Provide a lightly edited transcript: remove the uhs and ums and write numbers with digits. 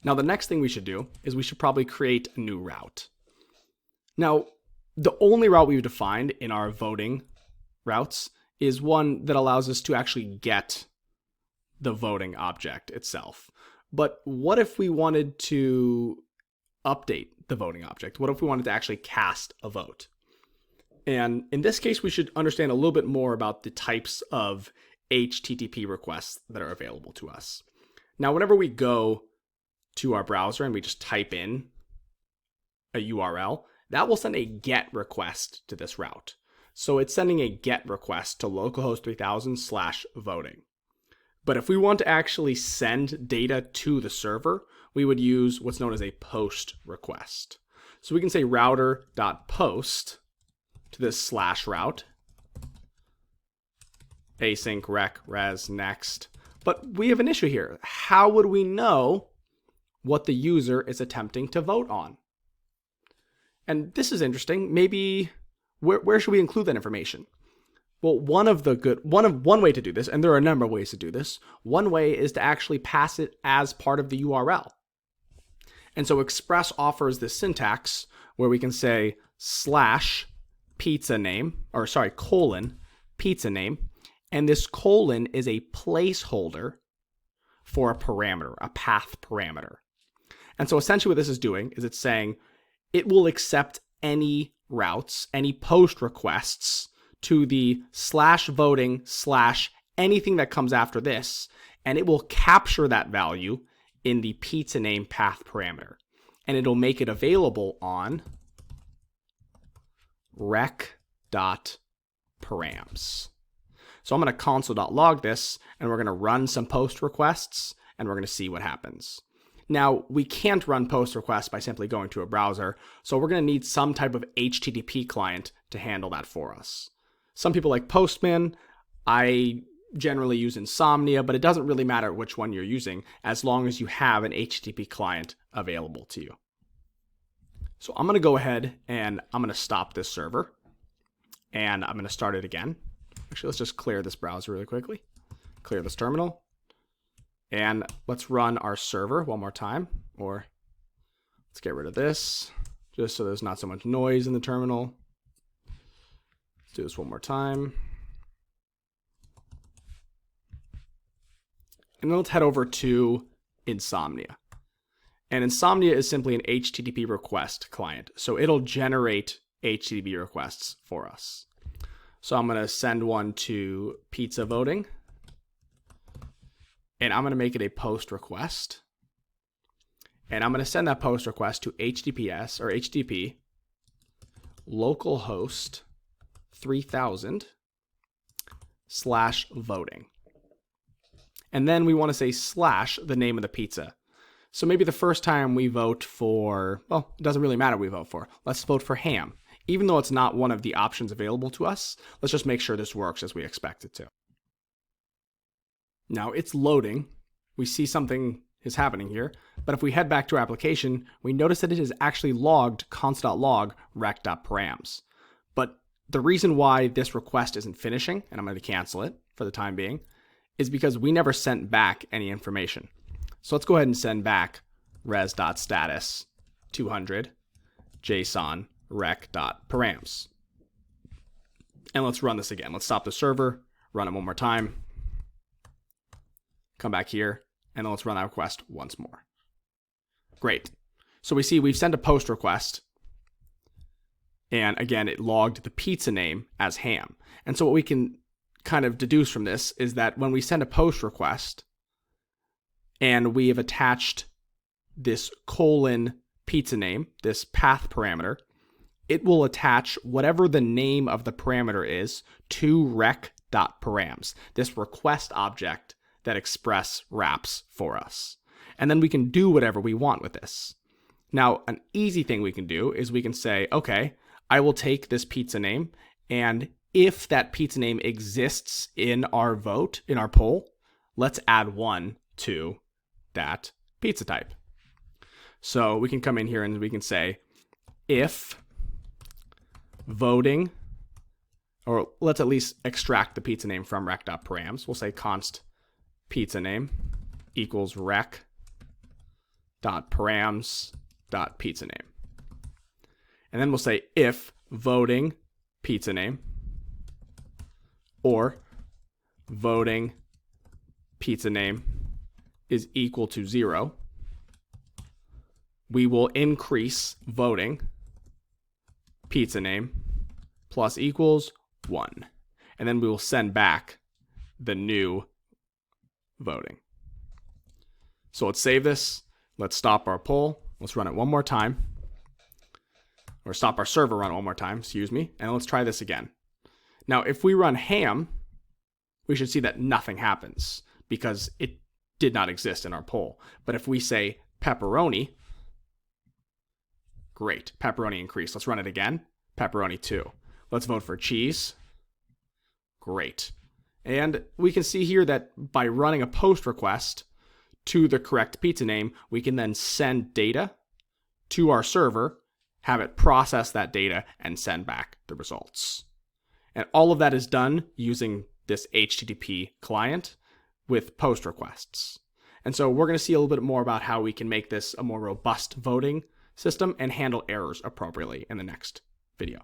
Now, the next thing we should do is we should probably create a new route. Now, the only route we've defined in our voting routes is one that allows us to actually get the voting object itself. But what if we wanted to update the voting object? What if we wanted to actually cast a vote? And in this case, we should understand a little bit more about the types of HTTP requests that are available to us. Now, whenever we go to our browser and we just type in a URL, that will send a GET request to this route. So it's sending a GET request to localhost 3000/voting. But if we want to actually send data to the server, we would use what's known as a POST request. So we can say router.post to this /route, async rec res next. But we have an issue here. How would we know what the user is attempting to vote on? And this is interesting. Maybe where should we include that information? Well, one way to do this, and there are a number of ways to do this, one way is to actually pass it as part of the URL. And so Express offers this syntax where we can say /pizza name, pizza name, and this colon is a placeholder for a parameter, a path parameter. And so essentially what this is doing is it's saying it will accept any routes, any post requests to the /voting/ anything that comes after this, and it will capture that value in the pizza name path parameter. And it'll make it available on rec.params. So I'm going to console.log this, and we're going to run some post requests, and we're going to see what happens. Now, we can't run post requests by simply going to a browser, so we're going to need some type of HTTP client to handle that for us. Some people like Postman. I generally use Insomnia, but it doesn't really matter which one you're using as long as you have an HTTP client available to you. So I'm going to go ahead and I'm going to stop this server, and I'm going to start it again. Actually, let's just clear this browser really quickly. Clear this terminal. And let's run our server one more time, or let's get rid of this just so there's not so much noise in the terminal. Let's do this one more time. And then let's head over to Insomnia. And Insomnia is simply an HTTP request client. So it'll generate HTTP requests for us. So I'm going to send one to pizza voting. And I'm going to make it a post request. And I'm going to send that post request to HTTPS or HTTP localhost 3000/voting. And then we want to say / the name of the pizza. So maybe the first time we vote for, well, it doesn't really matter what we vote for. Let's vote for ham. Even though it's not one of the options available to us, let's just make sure this works as we expect it to. Now it's loading. We see something is happening here, but if we head back to our application, we notice that it has actually logged const.log rec.params. But the reason why this request isn't finishing, and I'm going to cancel it for the time being, is because we never sent back any information. So let's go ahead and send back res.status 200 JSON rec.params. And let's run this again. Let's stop the server, run it one more time. Come back here, and then let's run that request once more. Great. So we see we've sent a post request, and again, it logged the pizza name as ham. And so what we can kind of deduce from this is that when we send a post request, and we have attached this colon pizza name, this path parameter, it will attach whatever the name of the parameter is to rec.params, this request object that Express wraps for us. And then we can do whatever we want with this. Now, an easy thing we can do is we can say, okay, I will take this pizza name, and if that pizza name exists in our vote, in our poll, let's add 1 to that pizza type. So we can come in here and we can say, if voting, or let's at least extract the pizza name from rec.params. We'll say const pizza name equals rec dot params dot pizza name. And then we'll say if voting pizza name or voting pizza name is equal to 0, we will increase voting pizza name plus equals 1. And then we will send back the new voting. So let's save this. Let's stop our poll. Let's run it one more time. Or stop our server run one more time, excuse me. And let's try this again. Now, if we run ham, we should see that nothing happens because it did not exist in our poll. But if we say pepperoni, great, pepperoni increased. Let's run it again. Pepperoni 2. Let's vote for cheese. Great. And we can see here that by running a post request to the correct pizza name, we can then send data to our server, have it process that data, and send back the results. And all of that is done using this HTTP client with post requests. And so we're going to see a little bit more about how we can make this a more robust voting system and handle errors appropriately in the next video.